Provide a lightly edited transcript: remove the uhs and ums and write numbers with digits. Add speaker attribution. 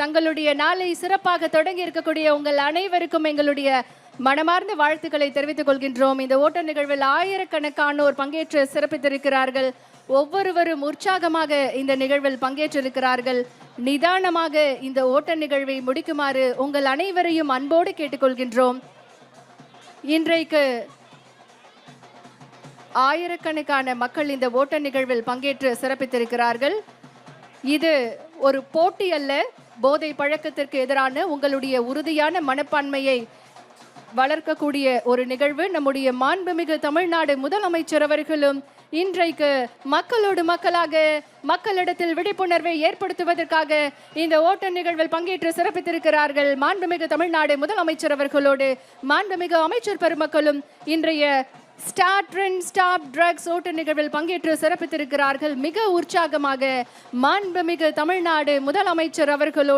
Speaker 1: தங்களுடைய நாளை சிறப்பாக தொடங்கி இருக்கக்கூடிய உங்கள் அனைவருக்கும் எங்களுடைய மனமார்ந்த வாழ்த்துக்களை தெரிவித்துக் கொள்கின்றோம். இந்த ஓட்ட நிகழ்வில் ஆயிரக்கணக்கானோர் பங்கேற்று சிறப்பித்திருக்கிறார்கள். ஒவ்வொருவரும் உற்சாகமாக இந்த நிகழ்வில் பங்கேற்றிருக்கிறார்கள். நிதானமாக இந்த ஓட்ட நிகழ்வை முடிக்குமாறு உங்கள் அனைவரையும் அன்போடு கேட்டுக்கொள்கின்றோம். இன்றைக்கு ஆயிரக்கணக்கான மக்கள் இந்த ஓட்ட நிகழ்வில் பங்கேற்று சிறப்பித்திருக்கிறார்கள். இது ஒரு போட்டி அல்ல, போதை பழக்கத்திற்கு எதிரான உங்களுடைய உறுதியான மனப்பான்மையை வளர்க்கக்கூடிய ஒரு நிகழ்வு. நம்முடைய மாண்புமிகு தமிழ்நாடு முதலமைச்சர் அவர்களும் இன்றைக்கு மக்களோடு மக்களாக மக்களிடத்தில் விழிப்புணர்வை ஏற்படுத்துவதற்காக இந்த ஓட்ட நிகழ்வில் பங்கேற்று சிறப்பித்திருக்கிறார்கள். மாண்புமிகு தமிழ்நாடு முதலமைச்சர் அவர்களோடு மாண்புமிகு அமைச்சர் பெருமக்களும் இன்றைய ஸ்டார்ட் ட்ரெண்ட் ஸ்டாப் ட்ரக்ஸ் ஓட்ட நிகழ்வில் பங்கேற்று சிறப்பித்திருக்கிறார்கள். மிக உற்சாகமாக மாண்புமிகு தமிழ்நாடு முதலமைச்சர் அவர்களோடு